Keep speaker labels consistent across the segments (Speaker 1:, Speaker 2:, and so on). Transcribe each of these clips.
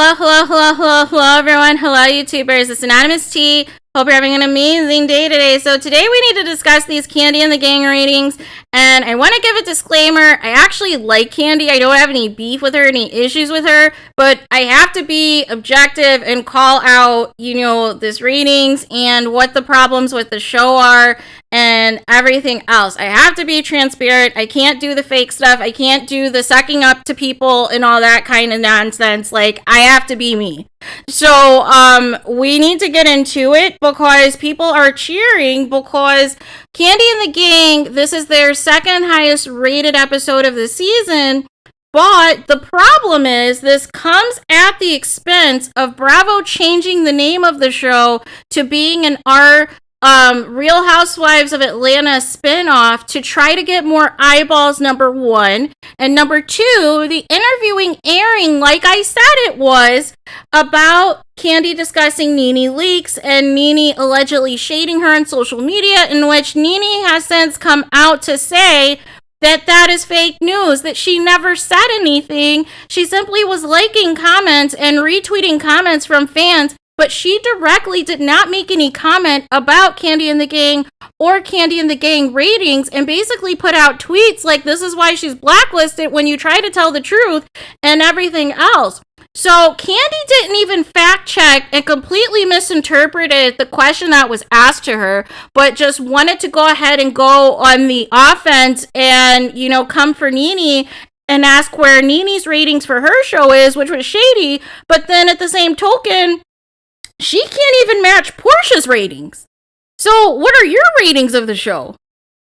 Speaker 1: Hello, everyone. Hello, YouTubers. It's Anonymous T. Hope you're having an amazing day today. So today we need to discuss these Kandi and the Gang ratings, and I want to give a disclaimer. I actually like Kandi. I don't have any beef with her, any issues with her, but I have to be objective and call out, this ratings and what the problems with the show are and everything else. I have to be transparent. I can't do the fake stuff. I can't do the sucking up to people and all that kind of nonsense. Like, I have to be me. So, we need to get into it because people are cheering because Kandi and the Gang, this is their second highest rated episode of the season. But the problem is this comes at the expense of Bravo changing the name of the show to being an Real Housewives of Atlanta spinoff to try to get more eyeballs, number one. And number two, the interviewing airing, like I said it was, about Kandi discussing NENE leaks and NENE allegedly shading her on social media, in which NENE has since come out to say that is fake news, that she never said anything. She simply was liking comments and retweeting comments from fans, but she directly did not make any comment about Kandi and the Gang or Kandi and the Gang ratings, and basically put out tweets like this is why she's blacklisted when you try to tell the truth and everything else. So Kandi didn't even fact check and completely misinterpreted the question that was asked to her, but just wanted to go ahead and go on the offense and, come for NENE and ask where NENE's ratings for her show is, which was shady. But then at the same token, she can't even match Porsha's ratings. So what are your ratings of the show?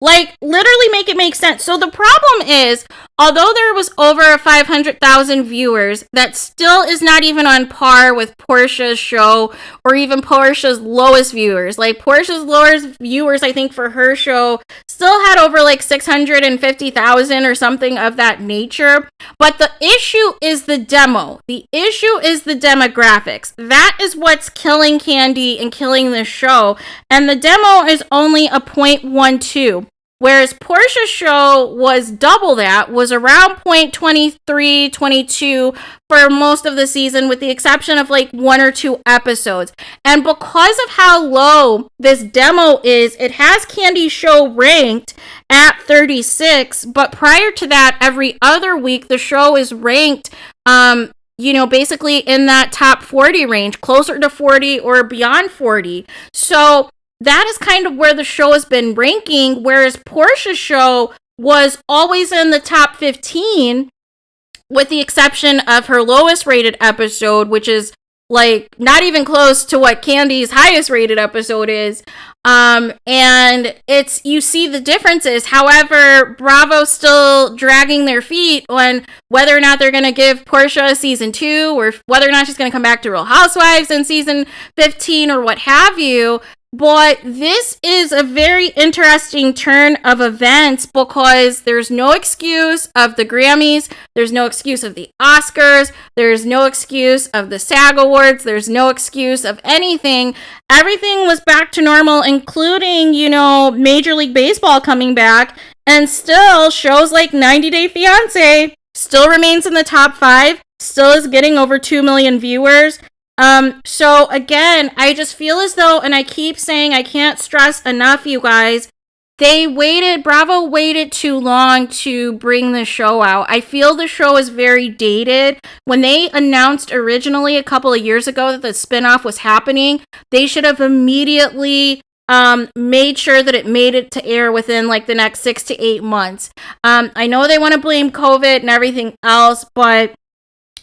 Speaker 1: Like, literally make it make sense. So the problem is, although there was over 500,000 viewers, that still is not even on par with Porsha's show or even Porsha's lowest viewers. Like, Porsha's lowest viewers, I think, for her show still had over like 650,000 or something of that nature. But the issue is the demo. The issue is the demographics. That is what's killing Kandi and killing the show. And the demo is only a 0.12. Whereas Porsha's show was double that, was around 0.23, 22 for most of the season, with the exception of like one or two episodes. And because of how low this demo is, it has Kandi's show ranked at 36. But prior to that, every other week, the show is ranked, basically in that top 40 range, closer to 40 or beyond 40. So that is kind of where the show has been ranking, whereas Porsha's show was always in the top 15, with the exception of her lowest rated episode, which is like not even close to what Kandi's highest rated episode is. And you see the differences. However, Bravo's still dragging their feet on whether or not they're going to give Porsha a season 2, or whether or not she's going to come back to Real Housewives in season 15 or what have you. But this is a very interesting turn of events because there's no excuse of the Grammys, there's no excuse of the Oscars, there's no excuse of the SAG Awards, there's no excuse of anything. Everything was back to normal, including, Major League Baseball coming back, and still shows like 90 Day Fiancé still remains in the top 5, still is getting over 2 million viewers. So again, I just feel as though, and I keep saying, I can't stress enough, you guys, Bravo waited too long to bring the show out. I feel the show is very dated. When they announced originally a couple of years ago that the spinoff was happening, they should have immediately made sure that it made it to air within like the next 6 to 8 months. I know they want to blame COVID and everything else, but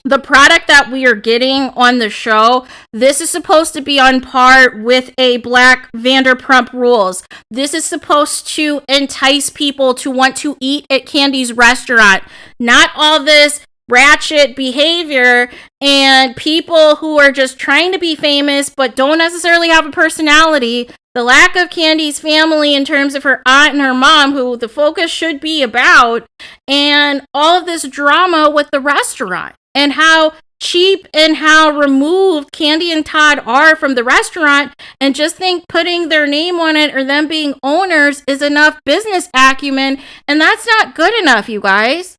Speaker 1: the product that we are getting on the show, this is supposed to be on par with a Black Vanderpump Rules. This is supposed to entice people to want to eat at Kandi's restaurant. Not all this ratchet behavior and people who are just trying to be famous but don't necessarily have a personality. The lack of Kandi's family in terms of her aunt and her mom, who the focus should be about, and all of this drama with the restaurant. And how cheap and how removed Kandi and Todd are from the restaurant, and just think putting their name on it or them being owners is enough business acumen, and that's not good enough, you guys.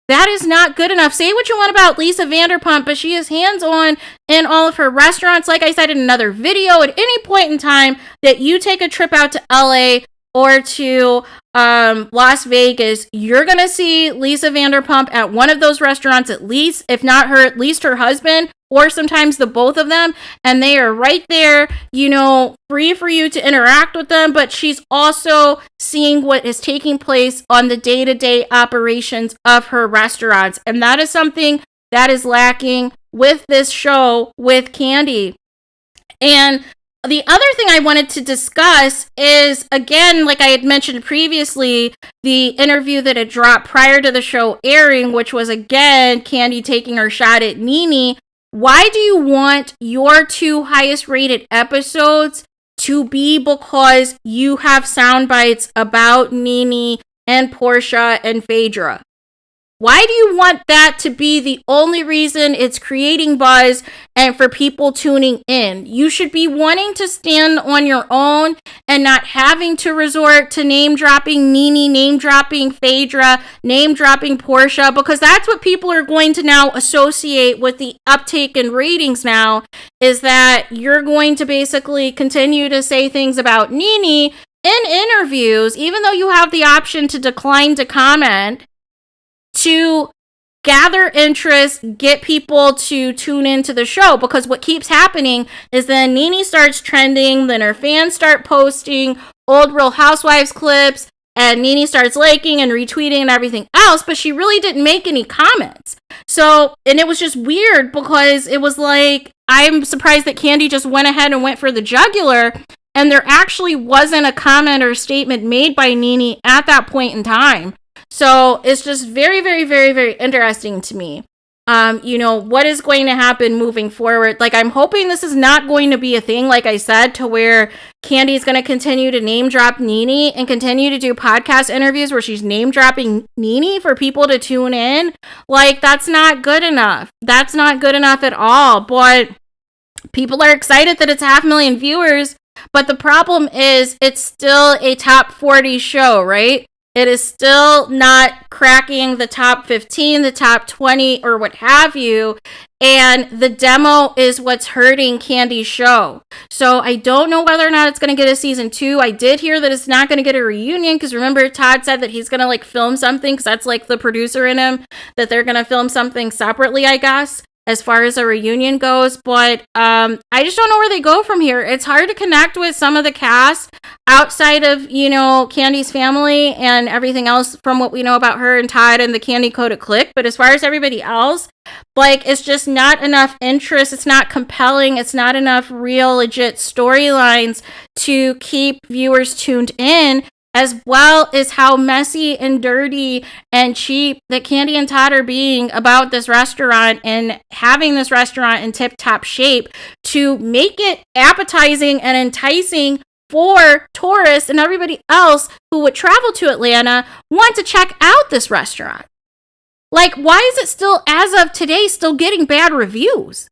Speaker 1: That is not good enough. Say what you want about Lisa Vanderpump, but she is hands-on in all of her restaurants. Like I said in another video, at any point in time that you take a trip out to LA or to Las Vegas, you're going to see Lisa Vanderpump at one of those restaurants at least, if not her, at least her husband, or sometimes the both of them, and they are right there, free for you to interact with them, but she's also seeing what is taking place on the day-to-day operations of her restaurants, and that is something that is lacking with this show with KANDI. And the other thing I wanted to discuss is, again, like I had mentioned previously, the interview that had dropped prior to the show airing, which was, again, KANDI taking her shot at NENE. Why do you want your 2 highest rated episodes to be because you have sound bites about NENE and PORSHA and Phaedra? Why do you want that to be the only reason it's creating buzz and for people tuning in? You should be wanting to stand on your own and not having to resort to name-dropping NENE, name-dropping Phaedra, name-dropping PORSHA, because that's what people are going to now associate with the uptake in ratings now, is that you're going to basically continue to say things about NENE in interviews, even though you have the option to decline to comment, to gather interest, get people to tune into the show. Because what keeps happening is then NENE starts trending, then her fans start posting old Real Housewives clips, and NENE starts liking and retweeting and everything else, but she really didn't make any comments. So, and it was just weird because it was like, I'm surprised that KANDI just went ahead and went for the jugular, and there actually wasn't a comment or statement made by NENE at that point in time. So it's just very, very, very, very interesting to me. What is going to happen moving forward? Like, I'm hoping this is not going to be a thing, like I said, to where KANDI is going to continue to name drop NENE and continue to do podcast interviews where she's name dropping NENE for people to tune in. Like, that's not good enough. That's not good enough at all. But people are excited that it's 500,000 viewers. But the problem is it's still a top 40 show, right? It is still not cracking the top 15, the top 20, or what have you. And the demo is what's hurting KANDI's show. So I don't know whether or not it's going to get a season 2. I did hear that it's not going to get a reunion, because remember, Todd said that he's going to film something, because that's the producer in him, that they're going to film something separately, I guess, as far as a reunion goes. But I just don't know where they go from here. It's hard to connect with some of the cast outside of, KANDI's family and everything else from what we know about her and Todd and the KANDI Coded Click. But as far as everybody else, it's just not enough interest. It's not compelling. It's not enough real, legit storylines to keep viewers tuned in, as well as how messy and dirty and cheap that KANDI and Todd are being about this restaurant and having this restaurant in tip-top shape to make it appetizing and enticing for tourists and everybody else who would travel to Atlanta want to check out this restaurant. Why is it still, as of today, still getting bad reviews?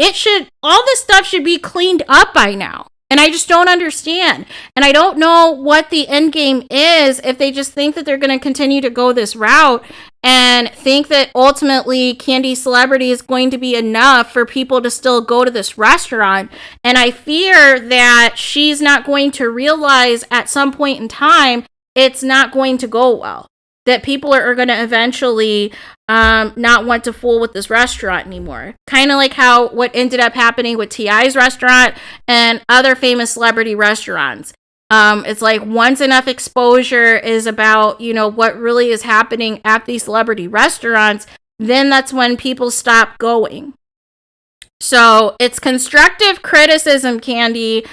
Speaker 1: All this stuff should be cleaned up by now. And I just don't understand. And I don't know what the end game is, if they just think that they're going to continue to go this route and think that ultimately KANDI celebrity is going to be enough for people to still go to this restaurant. And I fear that she's not going to realize at some point in time it's not going to go well. That people are going to eventually not want to fool with this restaurant anymore. Kind of like how what ended up happening with T.I.'s restaurant and other famous celebrity restaurants. It's once enough exposure is about, what really is happening at these celebrity restaurants, then that's when people stop going. So it's constructive criticism, KANDI,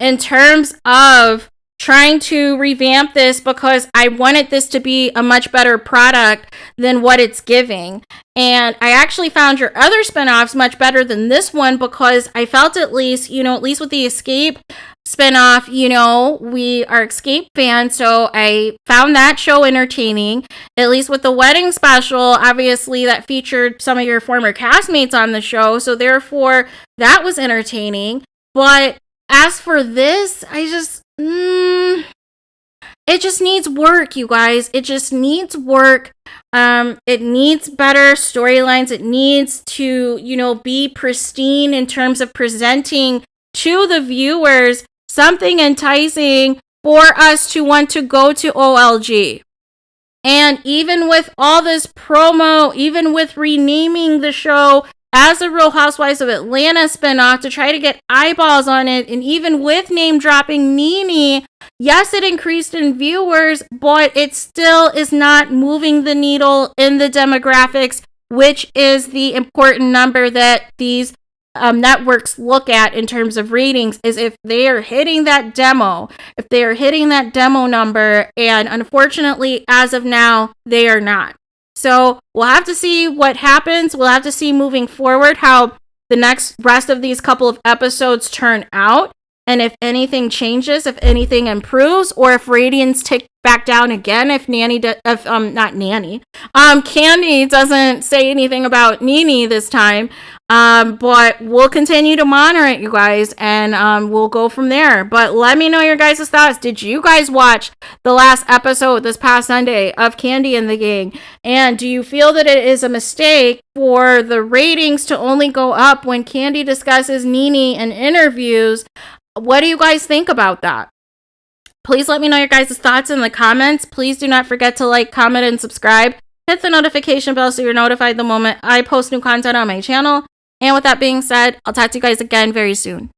Speaker 1: in terms of trying to revamp this, because I wanted this to be a much better product than what it's giving. And I actually found your other spinoffs much better than this one, because I felt at least with the Escape spinoff, we are Escape fans, so I found that show entertaining. At least with the wedding special, obviously that featured some of your former castmates on the show, so therefore that was entertaining. But as for this, I just it just needs work, you guys. It just needs work. It needs better storylines. It needs to, be pristine in terms of presenting to the viewers something enticing for us to want to go to OLG. And even with all this promo, even with renaming the show as a Real Housewives of Atlanta spinoff to try to get eyeballs on it, and even with name dropping NENE, yes, it increased in viewers, but it still is not moving the needle in the demographics, which is the important number that these networks look at in terms of ratings, is if they are hitting that demo, if they are hitting that demo number, and unfortunately, as of now, they are not. So we'll have to see what happens. We'll have to see moving forward how the rest of these couple of episodes turn out, and if anything changes, if anything improves, or if ratings tick back down again, if Kandi doesn't say anything about NENE this time. But we'll continue to monitor it, you guys, and we'll go from there. But let me know your guys' thoughts. Did you guys watch the last episode this past Sunday of Kandi and the Gang? And do you feel that it is a mistake for the ratings to only go up when Kandi discusses NENE in interviews? What do you guys think about that? Please let me know your guys' thoughts in the comments. Please do not forget to like, comment, and subscribe. Hit the notification bell so you're notified the moment I post new content on my channel. And with that being said, I'll talk to you guys again very soon.